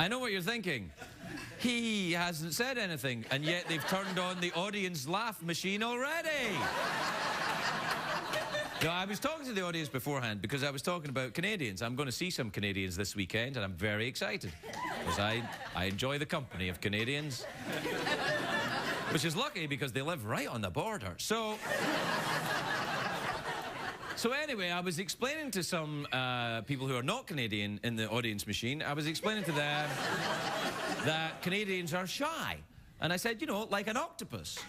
I know what you're thinking. He hasn't said anything, and yet they've turned on the audience laugh machine already. No, I was talking to the audience beforehand because I was talking about Canadians. I'm going to see some Canadians this weekend, and I'm very excited because I enjoy the company of Canadians, which is lucky because they live right on the border. So anyway, I was explaining to some people who are not Canadian in the audience machine, I was explaining to them that Canadians are shy. And I said, you know, like an octopus.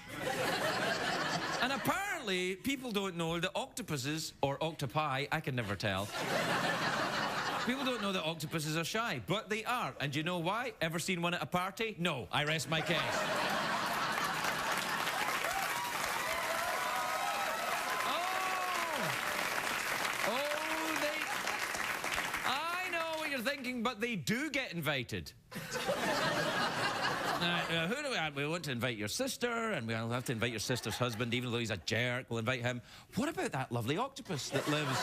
And apparently, people don't know that octopuses, or octopi, I can never tell. People don't know that octopuses are shy, but they are. And do you know why? Ever seen one at a party? No, I rest my case. I know what you're thinking, but they do get invited. Who do we have? We want to invite your sister, and we'll have to invite your sister's husband, even though he's a jerk. We'll invite him. What about that lovely octopus that lives...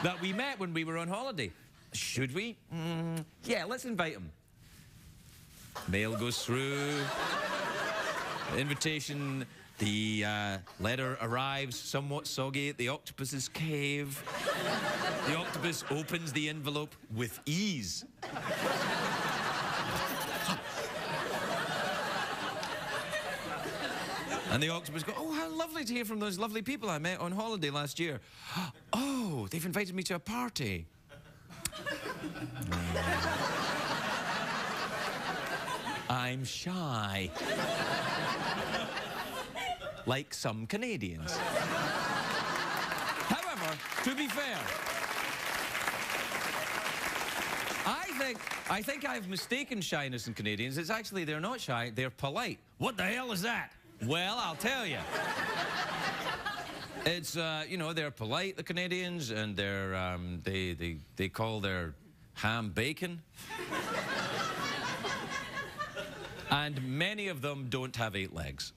that we met when we were on holiday? Should we? Yeah, let's invite him. Mail goes through. The invitation, the letter arrives somewhat soggy at the octopus's cave. The octopus opens the envelope with ease. And the octopus goes, oh, how lovely to hear from those lovely people I met on holiday last year. Oh, they've invited me to a party. I'm shy. Like some Canadians. However, to be fair, I think I've mistaken shyness in Canadians. It's actually, they're not shy, they're polite. What the hell is that? Well, I'll tell you. It's, you know, they're polite, the Canadians, and they're, they call their ham bacon. And many of them don't have 8 legs.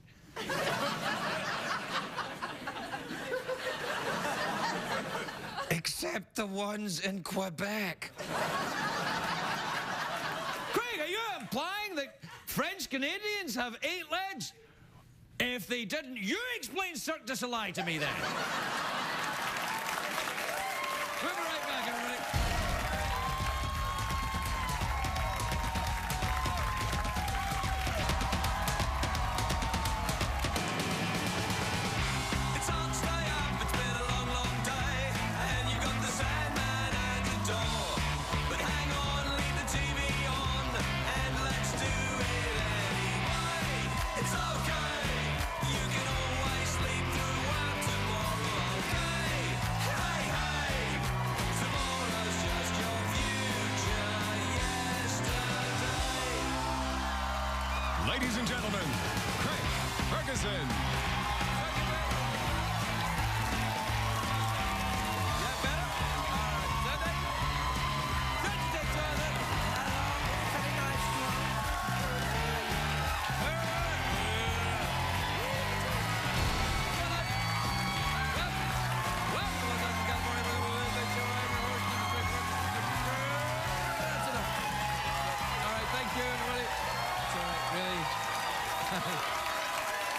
Except the ones in Quebec. Craig, are you implying that French Canadians have 8 legs? If they didn't, you explain Cirque du Soleil to me then. We'll be right back, everybody. It's hard to stay up, it's been a long, long day, and you got the Sandman at the door. But hang on, leave the TV on, and let's do it anyway. It's okay. You can always sleep through out tomorrow, okay? Hey, hey, tomorrow's just your future yesterday. Ladies and gentlemen, Craig Ferguson.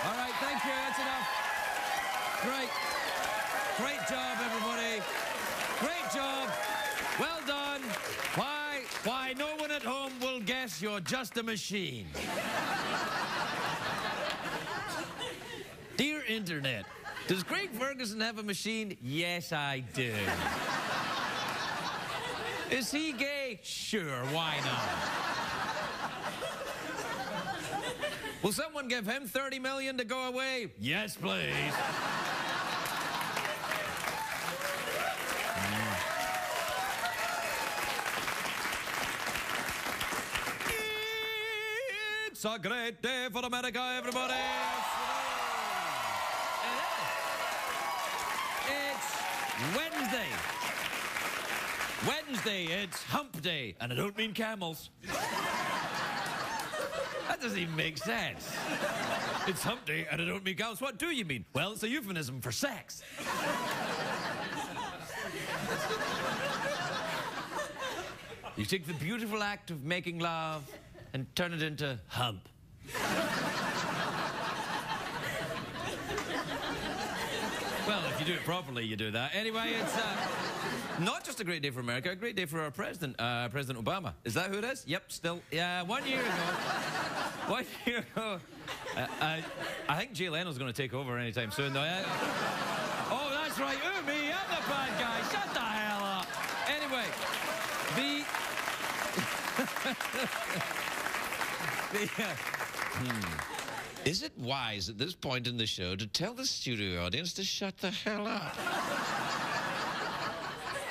All right, thank you. That's enough. Great job, everybody. Great job. Well done. Why no one at home will guess you're just a machine. Dear Internet, does Craig Ferguson have a machine? Yes, I do. Is he gay? Sure, why not? Will someone give him $30 million to go away? Yes, please. It's a great day for America, everybody. It's Wednesday. Wednesday, it's hump day. And I don't mean camels. That doesn't even make sense. It's hump day and I don't mean cows. What do you mean? Well, it's a euphemism for sex. You take the beautiful act of making love and turn it into hump. Well, if you do it properly, you do that. Anyway, it's not just a great day for America, a great day for our president, President Obama. Is that who it is? Yep, still. Yeah, 1 year ago. 1 year ago. I think Jay Leno's going to take over anytime soon, though. Oh, that's right. Ooh, me, I'm the bad guy. Shut the hell up. Anyway, Is it wise at this point in the show to tell the studio audience to shut the hell up?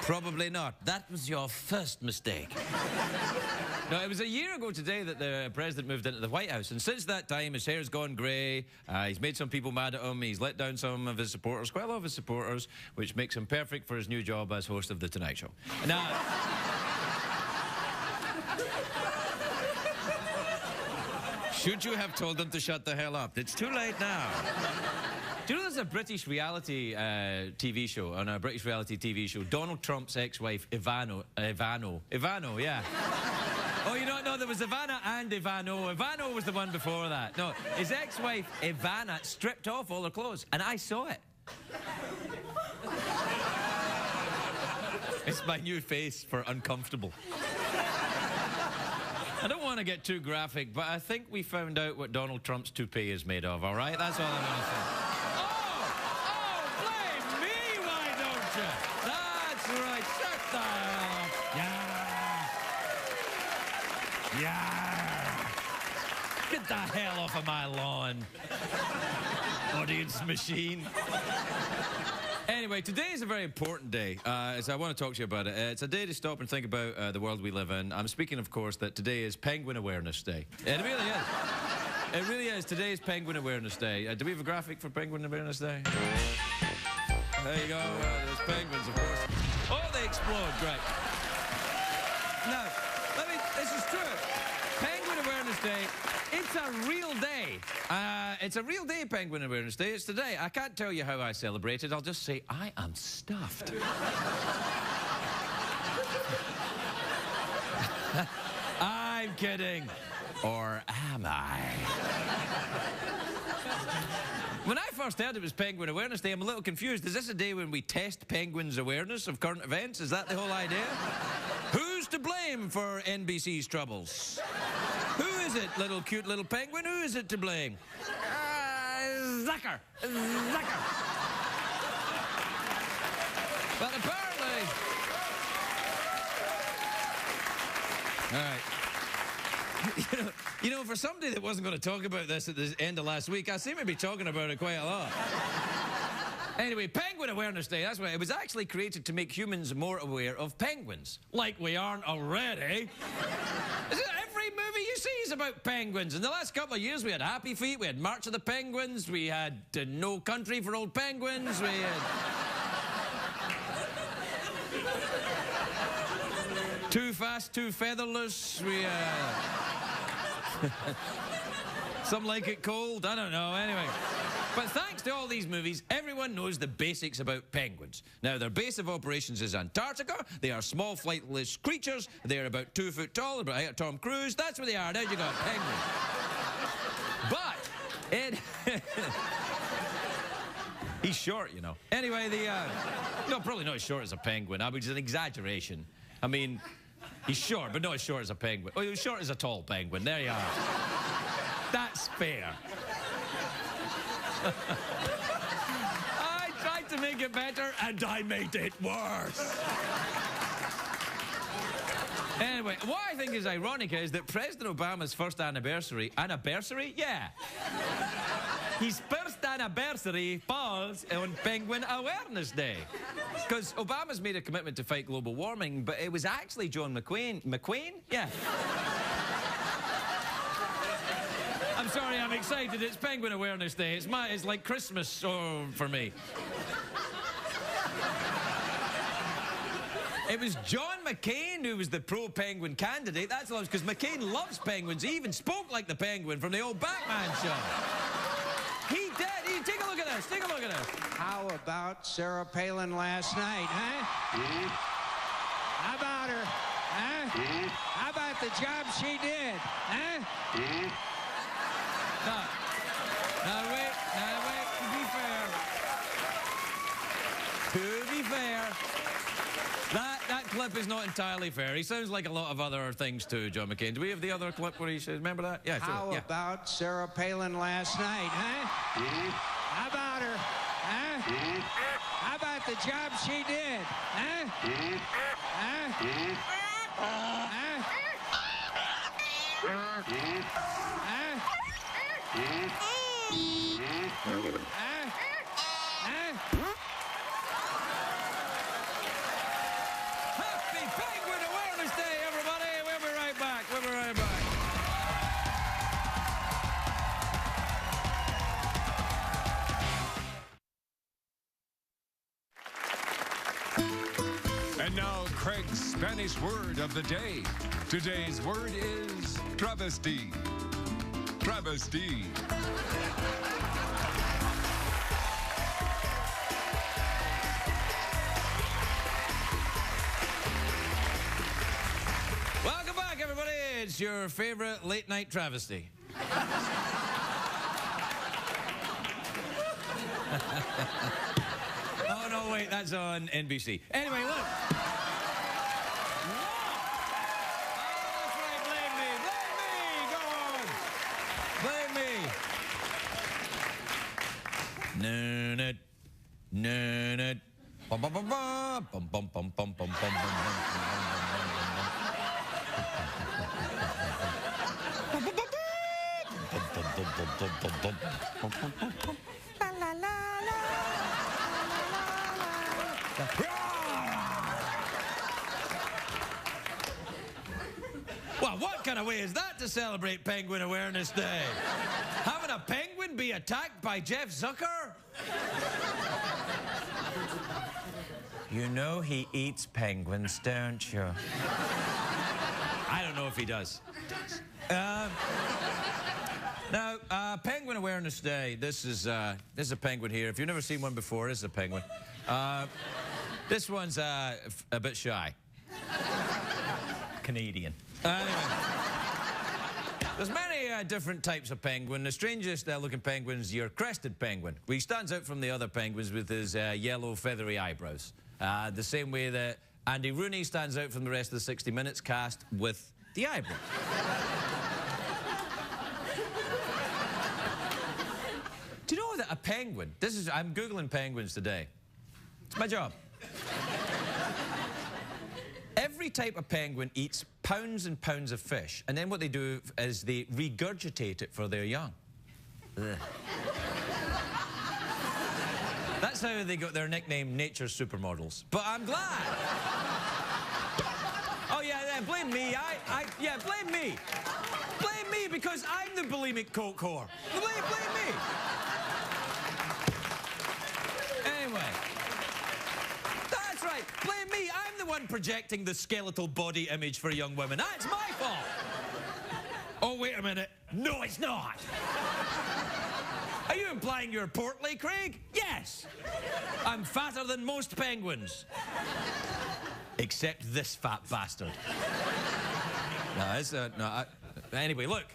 Probably not. That was your first mistake. No, it was a year ago today that the president moved into the White House, and since that time his hair's gone grey, he's made some people mad at him, he's let down some of his supporters, quite a lot of his supporters, which makes him perfect for his new job as host of The Tonight Show. Now... should you have told them to shut the hell up? It's too late now. Do you know there's a British reality TV show, on a British reality TV show, Donald Trump's ex-wife, Ivano, yeah. Oh, you don't know, there was Ivana and Ivano. Ivano was the one before that. No, his ex-wife, Ivana, stripped off all her clothes, and I saw it. It's my new face for uncomfortable. I don't want to get too graphic, but I think we found out what Donald Trump's toupee is made of, all right? That's all I'm going to say. Oh, blame me, why don't you? That's right, shut the hell up. Yeah. Get the hell off of my lawn, audience machine. Anyway, today is a very important day, so I want to talk to you about it. It's a day to stop and think about the world we live in. I'm speaking, of course, that today is Penguin Awareness Day. It really is. It really is. Today is Penguin Awareness Day. Do we have a graphic for Penguin Awareness Day? There you go. There's penguins, of course. Oh, they explode. Great. Now, this is true. Penguin Awareness Day. It's a real day. It's a real day, Penguin Awareness Day. It's today. I can't tell you how I celebrated. I'll just say I am stuffed. I'm kidding. Or am I? When I first heard it was Penguin Awareness Day, I'm a little confused. Is this a day when we test penguins' awareness of current events? Is that the whole idea? Who's to blame for NBC's troubles? Who is it, cute little penguin? Who is it to blame? Zucker. Zucker. But apparently... All right. You know, for somebody that wasn't going to talk about this at the end of last week, I seem to be talking about it quite a lot. Anyway, Penguin Awareness Day, that's why it was actually created to make humans more aware of penguins. Like we aren't already. Every movie you see is about penguins. In the last couple of years, we had Happy Feet, we had March of the Penguins, we had No Country for Old Penguins, we had... Too Fast, Too Featherless, we Some Like It Cold, I don't know, anyway. But thanks to all these movies, everyone knows the basics about penguins. Now, their base of operations is Antarctica. They are small, flightless creatures. They're about 2 foot tall, about height of Tom Cruise. That's where they are. Now you got penguins. But he's short, you know. Anyway, no, probably not as short as a penguin. Which is an exaggeration. I mean, he's short, but not as short as a penguin. Oh, he's short as a tall penguin. There you are. That's fair. I tried to make it better, and I made it worse. Anyway, what I think is ironic is that President Obama's first anniversary... Anniversary? Yeah. His first anniversary falls on Penguin Awareness Day. Because Obama's made a commitment to fight global warming, but it was actually John McCain. McCain? Yeah. I'm sorry, I'm excited. It's Penguin Awareness Day. It's like Christmas for me. It was John McCain who was the pro-penguin candidate. That's all, because McCain loves penguins. He even spoke like the penguin from the old Batman show. He did. Take a look at this. Take a look at this. How about Sarah Palin last night, huh? How about her? Huh? How about the job she did? Huh? Now wait, to be fair, that clip is not entirely fair. He sounds like a lot of other things too, John McCain. Do we have the other clip where he says, remember that? Yeah, sure. How Yeah. about Sarah Palin last night, huh? How about her? Huh? How about the job she did? Huh? Huh? Huh? Happy Penguin Awareness Day, everybody! We'll be right back. We'll be right back. And now, Craig's Spanish word of the day. Today's word is travesti. Travesti. Welcome back, everybody. It's your favorite late night travesty. Oh, no, wait, that's on NBC. Anyway, look. That's right, blame me. Go on. Blame me. Nun-it, nun-it. Bum-bum-bum-bum, bum-bum-bum-bum-bum-bum-bum-bum. Well, what kind of way is that to celebrate Penguin Awareness Day? Having a penguin be attacked by Jeff Zucker? You know he eats penguins, don't you? I don't know if he does. Now, Penguin Awareness Day. This is a penguin here. If you've never seen one before, this is a penguin. This one's a bit shy. Canadian. Anyway, there's many different types of penguin. The strangest looking penguin's your crested penguin. He stands out from the other penguins with his yellow feathery eyebrows. The same way that Andy Rooney stands out from the rest of the 60 Minutes cast with the eyebrows. Do you know that a penguin, I'm Googling penguins today. It's my job. Every type of penguin eats pounds and pounds of fish, and then what they do is they regurgitate it for their young. Ugh. That's how they got their nickname, Nature's Supermodels. But I'm glad. Oh, yeah, blame me. Yeah, blame me. Blame me because I'm the bulimic coke whore. Blame me. Anyway. That's right. Blame me. I'm the one projecting the skeletal body image for young women. That's my fault. Oh, wait a minute. No, it's not. Are you implying you're portly, Craig? Yes. I'm fatter than most penguins. Except this fat bastard. Anyway, look.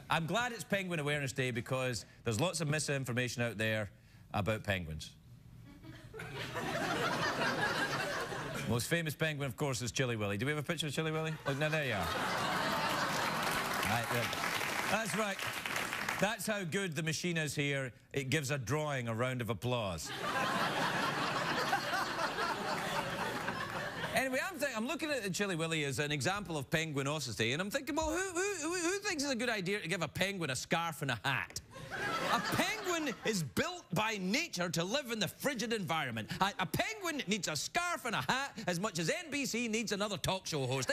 I'm glad it's Penguin Awareness Day because there's lots of misinformation out there about penguins. Most famous penguin, of course, is Chilly Willy. Do we have a picture of Chilly Willy? Look, now there you are. Right, that's right. That's how good the machine is here. It gives a drawing a round of applause. Anyway, I'm looking at the Chilly Willy as an example of penguinosity, and I'm thinking, well, who thinks it's a good idea to give a penguin a scarf and a hat? A penguin is built by nature to live in the frigid environment. A penguin needs a scarf and a hat as much as NBC needs another talk show host.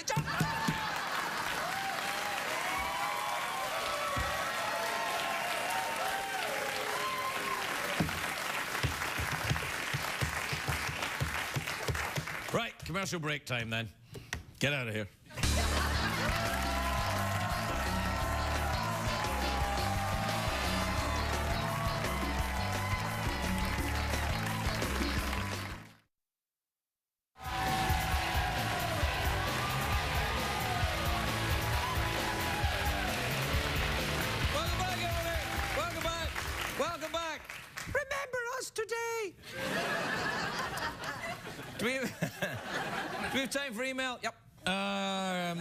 Right, commercial break time then. Get out of here. me? Do we have time for email? Yep.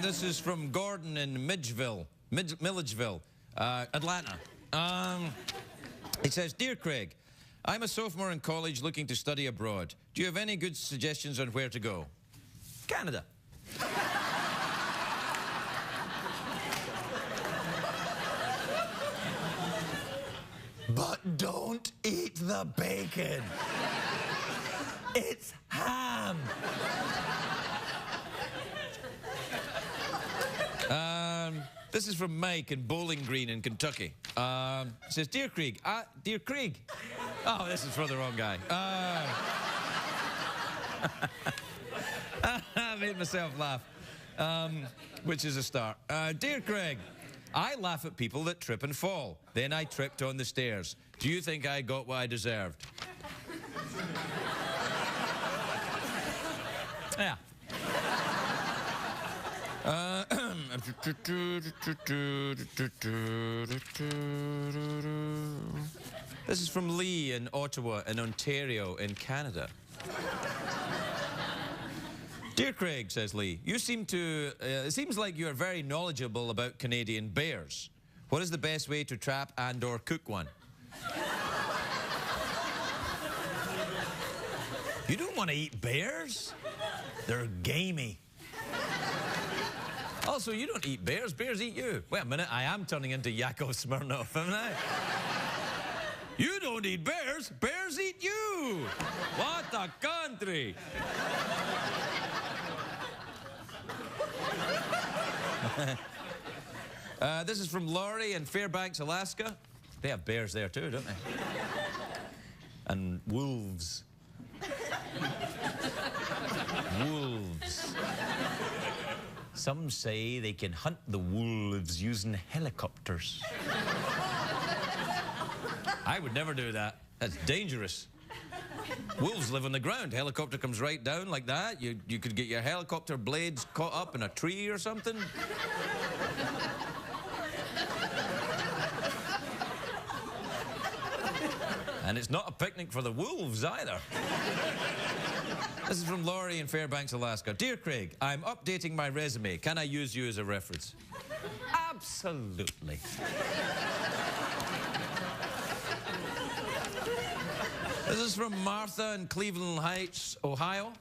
This is from Gordon in Milledgeville, Atlanta. He says, Dear Craig, I'm a sophomore in college looking to study abroad. Do you have any good suggestions on where to go? Canada. But don't eat the bacon. It's ham. This is from Mike in Bowling Green in Kentucky. It says, Dear Craig. Oh, this is for the wrong guy. I made myself laugh, which is a start. Dear Craig, I laugh at people that trip and fall. Then I tripped on the stairs. Do you think I got what I deserved? Yeah. This is from Lee in Ottawa in Ontario in Canada. Dear Craig, says Lee, you seem to, it seems like you are very knowledgeable about Canadian bears. What is the best way to trap and/or cook one? You don't want to eat bears? They're gamey. Also, you don't eat bears. Bears eat you. Wait a minute, I am turning into Yakov Smirnoff, haven't I? You don't eat bears. Bears eat you. What a country. This is from Laurie in Fairbanks, Alaska. They have bears there too, don't they? And wolves. Wolves. Some say they can hunt the wolves using helicopters. I would never do that. That's dangerous. Wolves live on the ground. Helicopter comes right down like that. You could get your helicopter blades caught up in a tree or something. And it's not a picnic for the wolves either. This is from Laurie in Fairbanks, Alaska. Dear Craig, I'm updating my resume. Can I use you as a reference? Absolutely. This is from Martha in Cleveland Heights, Ohio.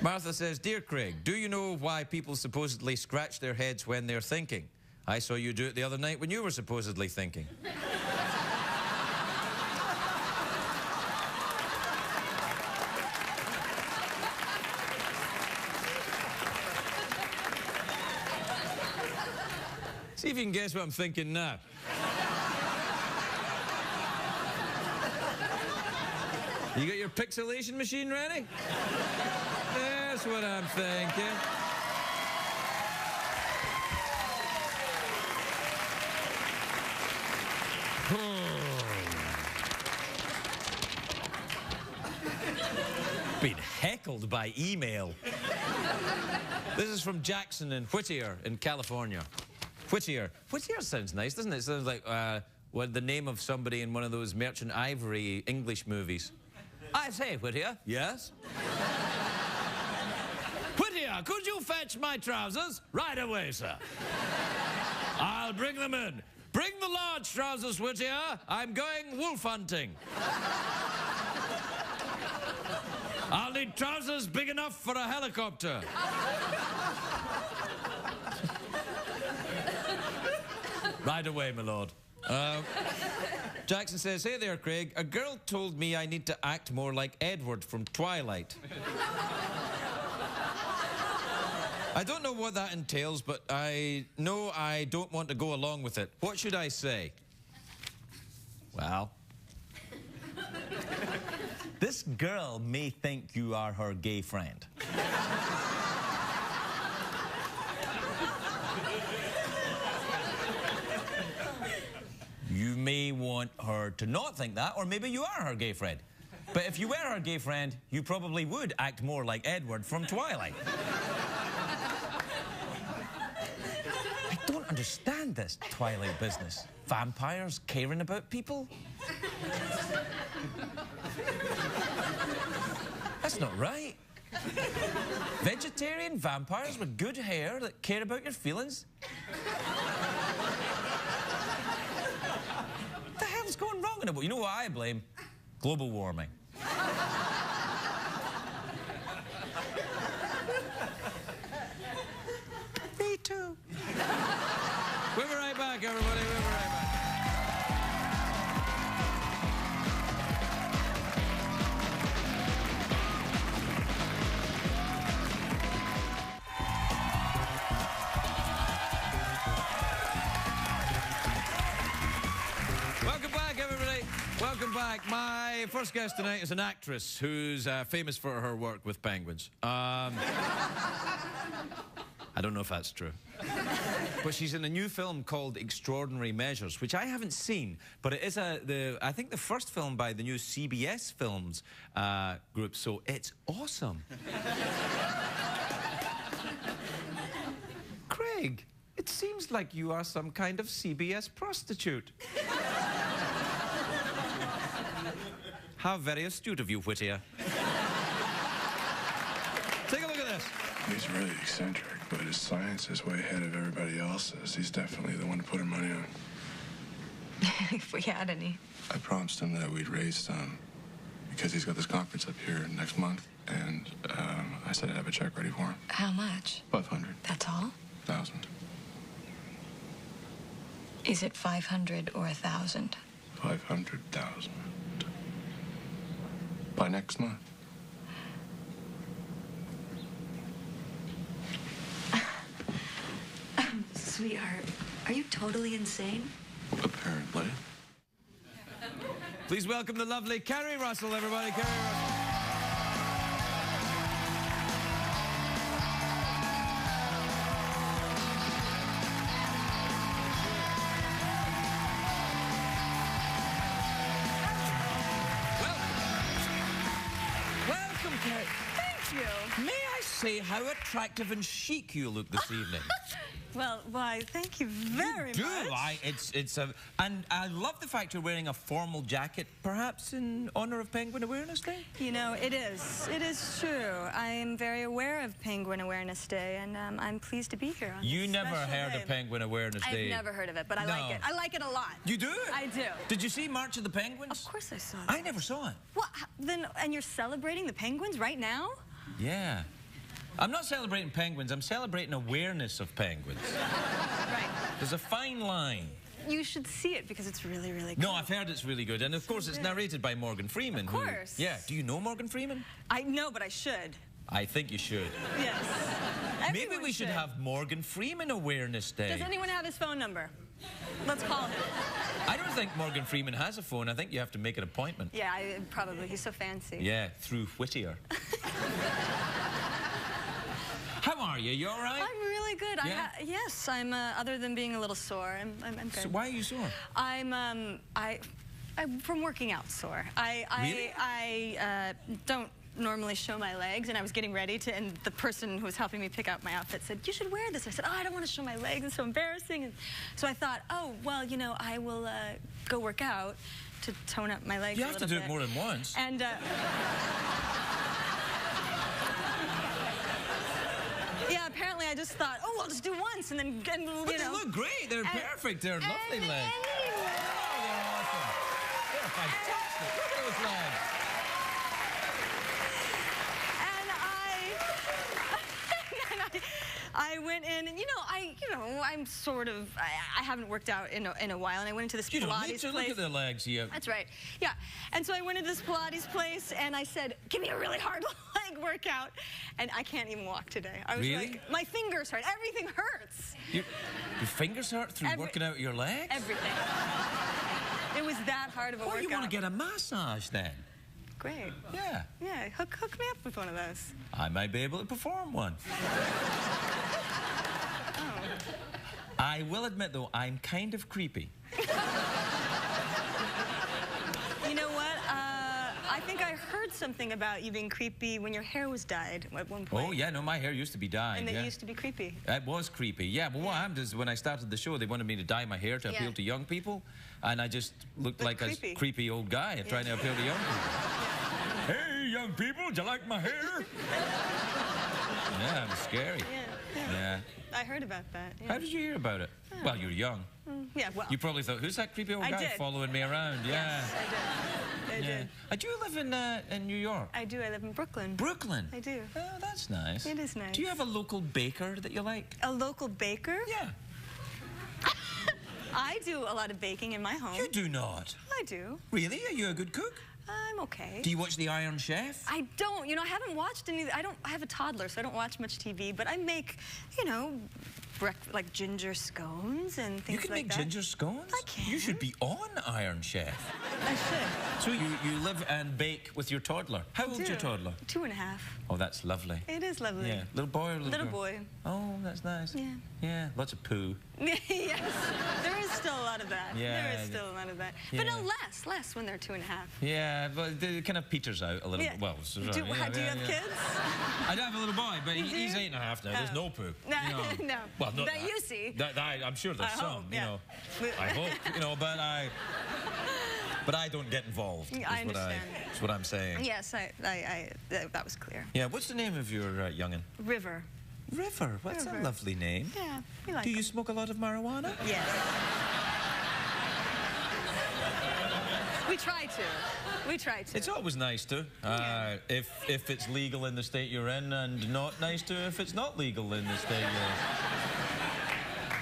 Martha says, Dear Craig, do you know why people supposedly scratch their heads when they're thinking? I saw you do it the other night when you were supposedly thinking. See if you can guess what I'm thinking now. You got your pixelation machine ready? That's what I'm thinking. Been heckled by email. This is from Jackson in Whittier in California. Whittier. Whittier sounds nice, doesn't it? It sounds like the name of somebody in one of those Merchant Ivory English movies. I say, Whittier. Yes? Whittier, could you fetch my trousers? Right away, sir. I'll bring them in. Bring the large trousers, Whittier. I'm going wolf hunting. I'll need trousers big enough for a helicopter. Right away, my lord. Jackson says, hey there, Craig. A girl told me I need to act more like Edward from Twilight. I don't know what that entails, but I know I don't want to go along with it. What should I say? Well, this girl may think you are her gay friend. You may want her to not think that, or maybe you are her gay friend. But if you were her gay friend, you probably would act more like Edward from Twilight. I don't don't understand this Twilight business. Vampires caring about people? That's not right. Vegetarian vampires with good hair that care about your feelings? What the hell's going wrong in it? You know what I blame? Global warming. Me too. We'll be right back, everybody. We'll be right back. Welcome back, everybody. Welcome back. My first guest tonight is an actress who's famous for her work with penguins. I don't know if that's true. But she's in a new film called Extraordinary Measures, which I haven't seen, but it is I think the first film by the new CBS Films group, so it's awesome. Craig, it seems like you are some kind of CBS prostitute. How very astute of you, Whittier. Take a look at this. He's really eccentric, but his science is way ahead of everybody else's. He's definitely the one to put her money on. If we had any. I promised him that we'd raise some because he's got this conference up here next month, and I said I'd have a check ready for him. How much? 500. That's all? 1,000. Is it 500 or 1,000? 500,000. By next month. Sweetheart, are you totally insane? Apparently. Please welcome the lovely Keri Russell, everybody. Keri Russell. Welcome, Keri. Thank you. May I say how attractive and chic you look this evening? Well, why, thank you very Do much. and I love the fact you're wearing a formal jacket, perhaps in honor of Penguin Awareness Day? You know, it is. It is true. I am very aware of Penguin Awareness Day, and I'm pleased to be here on You this never special heard day. of Penguin Awareness Day? I've never heard of it, but I No. like it. I like it a lot. You do? I do. Did you see March of the Penguins? Of course I saw that. I never saw it. Well, then, and you're celebrating the Penguins right now? Yeah. I'm not celebrating penguins, I'm celebrating awareness of penguins. Right. There's a fine line. You should see it because it's really, really good. No, I've heard it's really good, and of course it's good. narrated by Morgan Freeman. Of course. Yeah, do you know Morgan Freeman? I know, but I should. I think you should. Yes. Maybe Everyone we should have Morgan Freeman Awareness Day. Does anyone have his phone number? Let's call him. I don't think Morgan Freeman has a phone. I think you have to make an appointment. Yeah, probably. He's so fancy. Yeah, through Whittier. How are you? You all right? I'm really good. Yeah? Yes, I'm. Other than being a little sore, I'm good. So why are you sore? I'm from working out sore. Really? I don't normally show my legs, and I was getting ready to, and the person who was helping me pick out my outfit said, "You should wear this." I said, "Oh, I don't want to show my legs. It's so embarrassing." And so I thought, oh, well, you know, I will go work out to tone up my legs. You a have to little do bit. it more than once. And. Yeah, apparently I just thought, oh, I'll just do once, and then, But you know. they look great. They're perfect. They're lovely legs. Anyway. Oh, they're awesome. They're fantastic. Look at those legs. And I went in, and I'm sort of, I haven't worked out in a while, and I went into this You don't Pilates need to place. look at the legs here. That's right. Yeah. And so I went into this Pilates place, and I said, give me a really hard leg workout. And I can't even walk today. I was Really? like, my fingers hurt. Everything hurts. Your fingers hurt through working out your legs? Everything. It was that hard of a Or workout. you want to get a massage then? Great. Yeah. Yeah, hook me up with one of those. I might be able to perform one. Oh. I will admit, though, I'm kind of creepy. You know what? I think think I heard something about you being creepy when your hair was dyed at one point. Oh, yeah, no, my hair used to be dyed. And it yeah. used to be creepy. It was creepy, yeah. But what happened is when I started the show, they wanted me to dye my hair to appeal to young people. And I just looked like a creepy old guy trying to appeal to young people. Hey, young people, do you like my hair? Yeah, it was scary. Yeah. I heard about that. Yeah. How did you hear about it? Well, you were young. Yeah, well. You probably thought, who's that creepy old guy did. following me around? Yeah. Yes, I did. Do you live in New York? I do. I live in Brooklyn. Brooklyn? I do. Oh, that's nice. It is nice. Do you have a local baker that you like? A local baker? Yeah. I do a lot of baking in my home. You do not? I do. Really? Are you a good cook? I'm okay. Do you watch The Iron Chef? I don't. You know, I haven't watched any. I have a toddler, so I don't watch much TV. But I make, you know, like ginger scones and things like that. You can make ginger scones? I can. You should be on Iron Chef. I should. So you live and bake with your toddler. How old's your toddler? 2.5. Oh, that's lovely. It is lovely. Yeah. Little boy or little girl? boy. Oh, that's nice. Yeah. Yeah, lots of poo. Yes, there is still a lot of that. Yeah, there is still a lot of that. yeah. But no, less when they're 2.5. Yeah, but it kind of peters out a little bit. Well, Do you have kids? I don't have a little boy, but he's 8.5 now. There's no poo. No, You know. no. Well, not That you see. I'm sure there's I some, hope, you know. I hope, you know, but I don't get involved. I understand. That's what I'm saying. Yes, that was clear. Yeah, what's the name of your young'un? River. River. What's a River. lovely name. Yeah, we like Do you them. smoke a lot of marijuana? Yes. We try to. We try to. It's always nice to, if it's legal in the state you're in, and not nice to if it's not legal in the state you're in.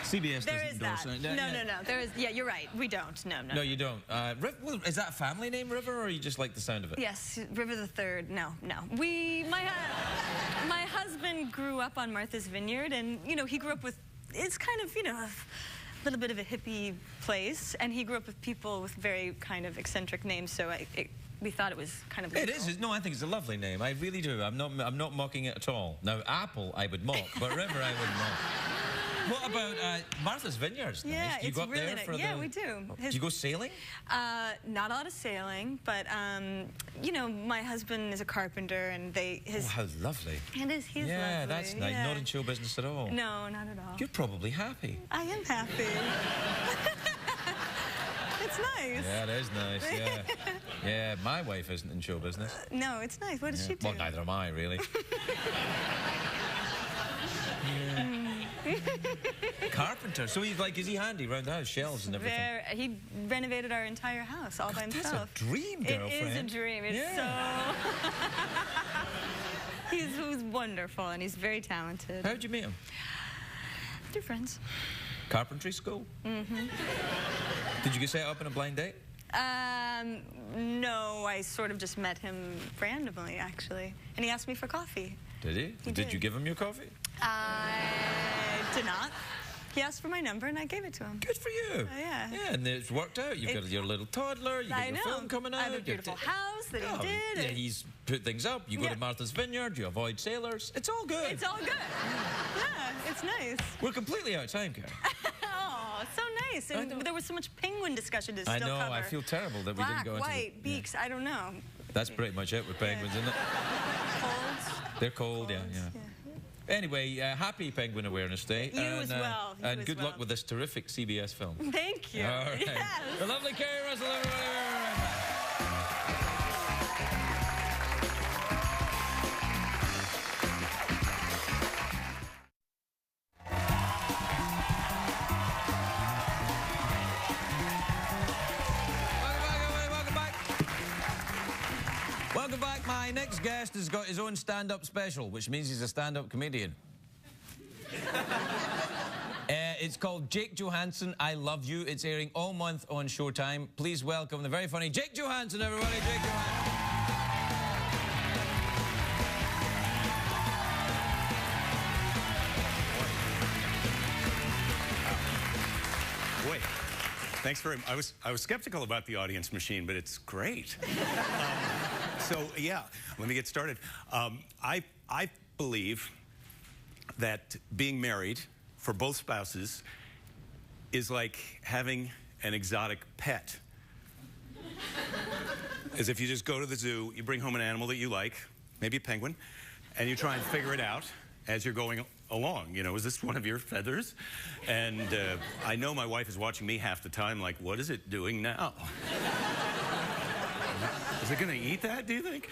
CBS There doesn't is that. endorse it. No. There is. Yeah, you're right. We don't. No. No, you don't. Well, is that a family name, River, or you just like the sound of it? Yes, River the Third. No. My husband grew up on Martha's Vineyard, and you know he grew up with. It's kind of a little bit of a hippie place, and he grew up with people with very kind of eccentric names. So we thought it was kind of. It is. No, I think it's a lovely name. I really do. I'm not mocking it at all. Now, Apple, I would mock, but River, I wouldn't mock. What about Martha's Vineyards? Nice. Yeah, Do you it's go up really there nice. for Yeah, the... we do. Do you go sailing? Not a lot of sailing, but you know, my husband is a carpenter, and Oh, how lovely. And he's lovely. Yeah, that's nice. Yeah. Not in show business at all. No, not at all. You're probably happy. I am happy. It's nice. Yeah, it is nice, yeah. Yeah, my wife isn't in show business. No, it's nice. What does she do? Well, neither am I, really. Carpenter. So he's like, is he handy around the house, shelves and everything? He renovated our entire house all by himself. That's a dream, girlfriend. It is a dream. It's so... He's wonderful, and he's very talented. How'd you meet him? Through friends. Carpentry school? Mm-hmm. Did you set up in a blind date? No, I sort of just met him randomly, actually. And he asked me for coffee. Did he? He Did did. you give him your coffee? I did not. He asked for my number, and I gave it to him. Good for you. Yeah. Yeah, and it's worked out. You've got your little toddler, you've got your film coming out. I have a beautiful house that he did. Yeah, he's put things up. You go to Martha's Vineyard, you avoid sailors. It's all good. It's all good. Yeah, it's nice. We're completely out of time, Keri. Oh, so nice. And there was so much penguin discussion to still I know, cover. I feel terrible that we didn't go into white, beaks, I don't know. That's pretty much it with penguins, isn't it? Colds. They're cold, yeah. Anyway, happy Penguin Awareness Day. You as well. You And as good well. luck with this terrific CBS film. Thank you. All right. Yes. The lovely Keri Russell, everybody. Welcome back. My next guest has got his own stand-up special, which means he's a stand-up comedian. It's called Jake Johannsen, I Love You. It's airing all month on Showtime. Please welcome the very funny Jake Johannsen, everybody. Jake Johannsen. Boy, thanks very much. I was skeptical about the audience machine, but it's great. So yeah, let me get started. I believe that being married for both spouses is like having an exotic pet. is if you just go to the zoo, you bring home an animal that you like, maybe a penguin, and you try and figure it out as you're going along. You know, is this one of your feathers? And I know my wife is watching me half the time like, what is it doing now? Is it going to eat that, do you think?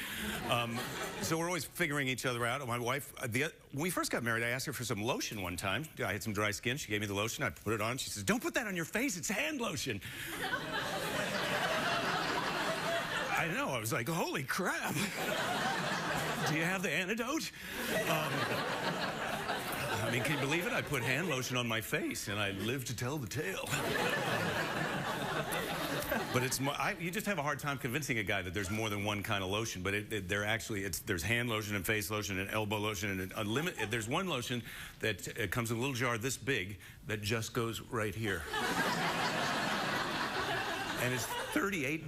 So we're always figuring each other out. My wife, when we first got married, I asked her for some lotion one time. I had some dry skin. She gave me the lotion. I put it on. She says, don't put that on your face. It's hand lotion. I know. I was like, holy crap. Do you have the antidote? I mean, can you believe it? I put hand lotion on my face, and I live to tell the tale. But you just have a hard time convincing a guy that there's more than one kind of lotion. But there's hand lotion and face lotion and elbow lotion and unlimited. There's one lotion that comes in a little jar this big that just goes right here, and it's $38.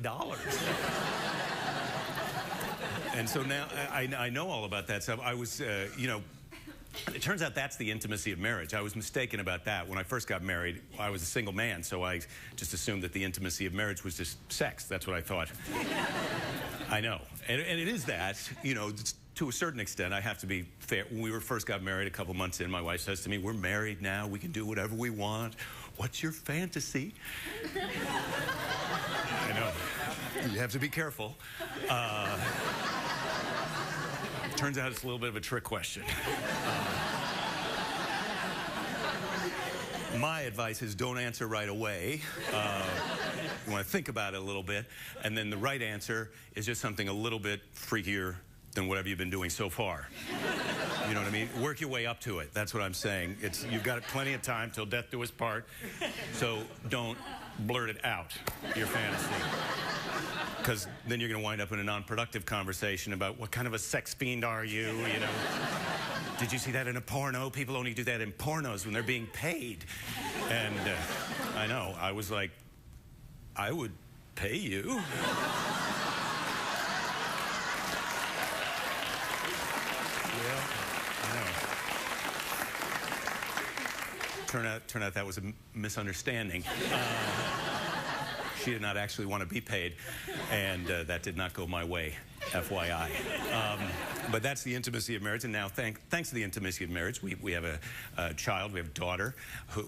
And so now I know all about that stuff. I was, you know. It turns out that's the intimacy of marriage. I was mistaken about that. When I first got married, I was a single man, so I just assumed that the intimacy of marriage was just sex. That's what I thought. I know. And it is that, you know, to a certain extent. I have to be fair. When we first got married, a couple months in, my wife says to me, we're married now. We can do whatever we want. What's your fantasy? I know. You have to be careful. Turns out it's a little bit of a trick question. My advice is don't answer right away. You want to think about it a little bit. And then the right answer is just something a little bit freakier than whatever you've been doing so far. You know what I mean? Work your way up to it. That's what I'm saying. You've got plenty of time till death do us part. So don't blurt it out, your fantasy. Because then you're going to wind up in a non-productive conversation about what kind of a sex fiend are you, you know? Did you see that in a porno? People only do that in pornos when they're being paid. And I know, I was like, I would pay you. Yeah, I know. Turned out that was a misunderstanding. She did not actually want to be paid, and that did not go my way, FYI. But that's the intimacy of marriage, and now thanks to the intimacy of marriage, we have a child, we have a daughter,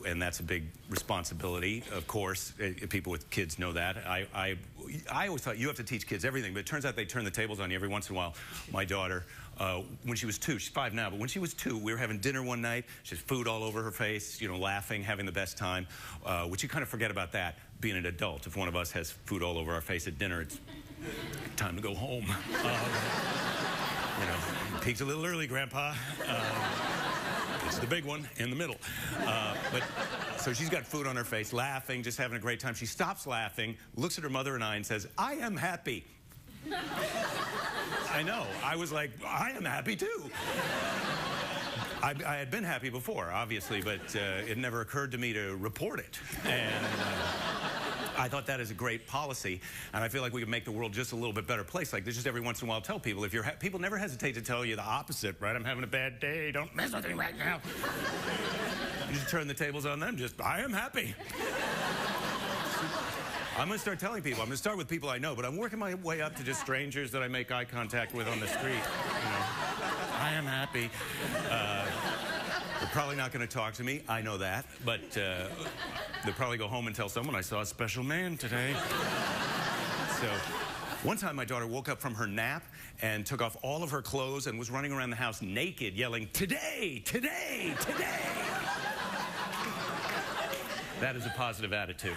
and that's a big responsibility, of course. People with kids know that. I always thought you have to teach kids everything, but it turns out they turn the tables on you every once in a while. My daughter, when she was 2, she's 5 now, but when she was 2, we were having dinner one night. She had food all over her face, you know, laughing, having the best time, which you kind of forget about that, being an adult. If one of us has food all over our face at dinner, it's time to go home. You know, peaked a little early, Grandpa. It's the big one in the middle. So she's got food on her face, laughing, just having a great time. She stops laughing, looks at her mother and I and says, I am happy. I know. I was like, I am happy too. I had been happy before, obviously, but it never occurred to me to report it. And I thought that is a great policy, and I feel like we could make the world just a little bit better place. Like, just every once in a while tell people, people never hesitate to tell you the opposite, right? I'm having a bad day, don't mess with me right now. You just turn the tables on them, I am happy. I'm going to start telling people. I'm going to start with people I know, but I'm working my way up to just strangers that I make eye contact with on the street. You know, I am happy. They're probably not going to talk to me. I know that. But they'll probably go home and tell someone I saw a special man today. So one time my daughter woke up from her nap and took off all of her clothes and was running around the house naked, yelling, today, today, today. That is a positive attitude.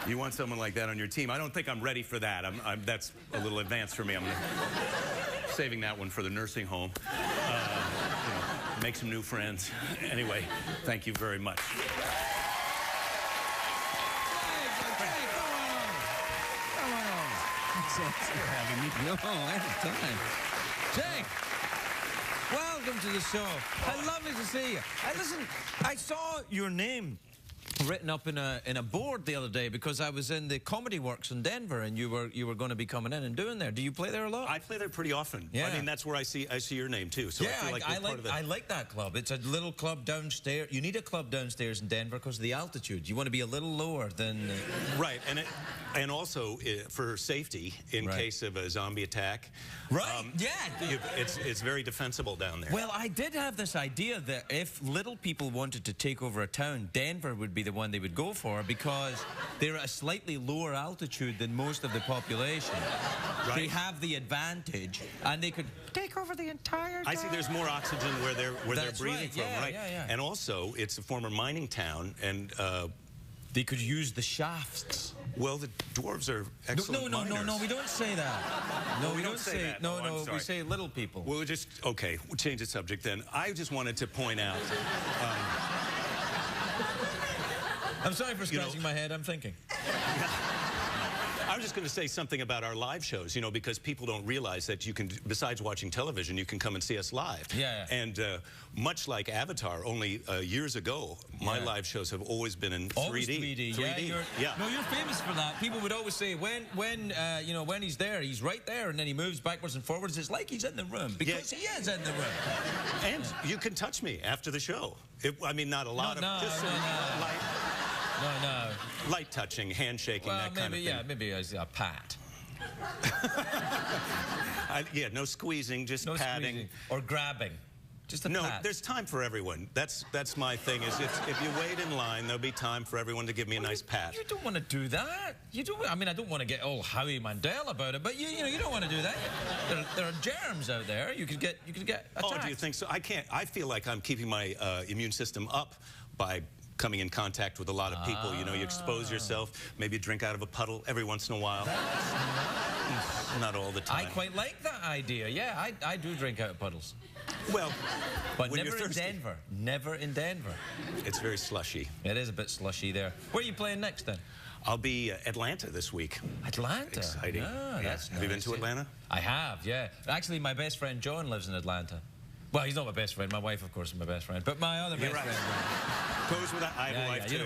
You want someone like that on your team. I don't think I'm ready for that. That's a little advanced for me. I'm saving that one for the nursing home. You know, make some new friends. Anyway, thank you very much. Thanks for having me. No, anytime. Jake, welcome to the show. Lovely to see you. Listen, I saw your name written up in a board the other day because I was in the Comedy Works in Denver, and you were going to be coming in and doing there. Do you play there a lot? I play there pretty often. Yeah. I mean, that's where I see your name too. So yeah, I feel like we're part of it. I like that club. It's a little club downstairs. You need a club downstairs in Denver because of the altitude. You want to be a little lower than... Right, and also for safety in case of a zombie attack. Right, yeah. It's very defensible down there. Well, I did have this idea that if little people wanted to take over a town, Denver would be the one they would go for because they're at a slightly lower altitude than most of the population. Right. They have the advantage, and they could take over the entire town. I see there's more oxygen where they're breathing from, yeah, right? Yeah. And also, it's a former mining town, and they could use the shafts. Well, the dwarves are excellent miners. No, we don't say that. No, we don't say that. No, I'm sorry. we say little people. Well, okay, we'll change the subject then. I just wanted to point out... I'm sorry for scratching my head, I'm thinking. I was just going to say something about our live shows, because people don't realize that you can, besides watching television, you can come and see us live. Yeah. And much like Avatar, only years ago, my live shows have always been in 3D. Always 3D. 3D. Yeah. No, you're famous for that. People would always say, when he's there, he's right there, and then he moves backwards and forwards. It's like he's in the room, because he is in the room. And you can touch me after the show. I mean, not a lot just some light... No. Light touching, handshaking, that kind of thing. Yeah, maybe a pat. Yeah, no squeezing, just patting. Squeezing. Or grabbing. Just a pat. No, there's time for everyone. That's my thing, is if you wait in line, there'll be time for everyone to give me a nice pat. You don't want to do that. You don't. I mean, I don't want to get all Howie Mandel about it, but you don't want to do that. There are germs out there. You could get attacked. Oh, do you think so? I can't. I feel like I'm keeping my immune system up by coming in contact with a lot of people. You expose yourself, maybe drink out of a puddle every once in a while. Not all the time. I quite like that idea. Yeah, I do drink out of puddles. Well, but when never in Denver. Never in Denver. It's very slushy. It is a bit slushy there. Where are you playing next then? I'll be Atlanta this week. Atlanta? Exciting. Ah, that's Have you been to Atlanta? I have, yeah. Actually, my best friend John lives in Atlanta. Well, he's not my best friend. My wife, of course, is my best friend. But my other best friend. Goes with that. I have a wife too.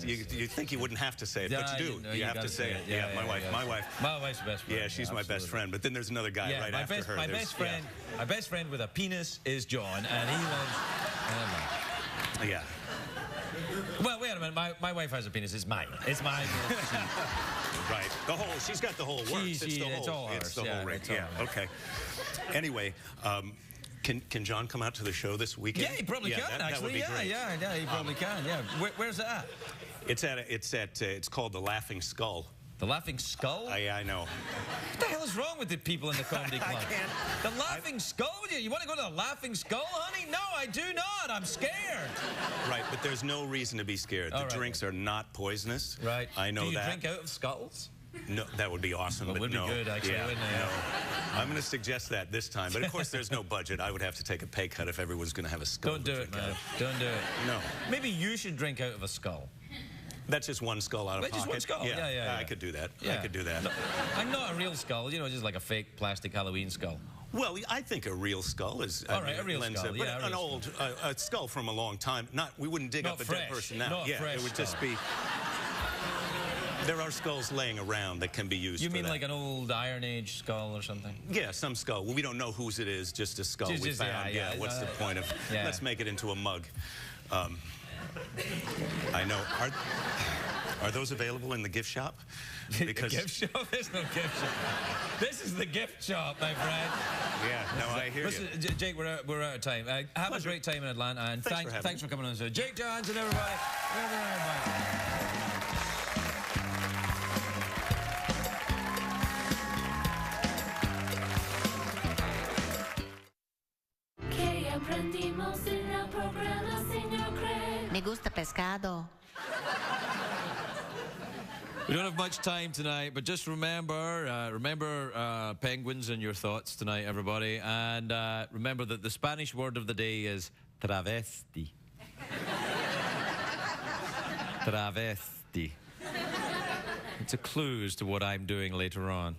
You think you wouldn't have to say it, but you do. You have to say it. Yeah, my wife. My wife's the best friend. Yeah, she's my best friend. But then there's another guy right after her. My best friend with a penis is John, and he loves. Yeah. Well, wait a minute. My wife has a penis. It's mine. It's mine. Right. She's got the whole works. It's all hers. It's the whole ring. Yeah. Okay. Anyway. Can John come out to the show this weekend? Yeah, he probably can, actually. That would be great. Yeah, he probably can, yeah. Where's it at? It's called The Laughing Skull. The Laughing Skull? Yeah, I know. What the hell is wrong with the people in the comedy club? I can't. The Laughing Skull? You want to go to the Laughing Skull, honey? No, I do not. I'm scared. Right, but there's no reason to be scared. The drinks are not poisonous. Right. I know that. Do you drink out of skulls? No, that would be awesome, but would no. Be good, actually, wouldn't it? No. I'm going to suggest that this time, but of course there's no budget. I would have to take a pay cut if everyone's going to have a skull. Don't do it, man. Don't do it. No. Maybe you should drink out of a skull. That's just one skull out of pocket. Just one skull. Yeah. I could do that. Yeah. I could do that. No, I'm not a real skull. Just like a fake plastic Halloween skull. Well, I think a real skull is. All right, a real skull. But an old skull from a long time. We wouldn't dig up a dead person now. Not fresh it would just be. There are skulls laying around that can be used. You mean like an old Iron Age skull or something? Yeah, some skull. Well, we don't know whose it is, just a skull we found. Yeah, what's the point of... Let's make it into a mug. I know. Are those available in the gift shop? Because the gift shop? There's no gift shop. This is the gift shop, my friend. Yeah, no, I hear you. Jake, we're out of time. Have a great time in Atlanta, and thanks for coming on the show. Jake Johannsen, everybody. Me gusta pescado. We don't have much time tonight, but just remember penguins in your thoughts tonight, everybody. And remember that the Spanish word of the day is travesti. Travesti. It's a clue as to what I'm doing later on.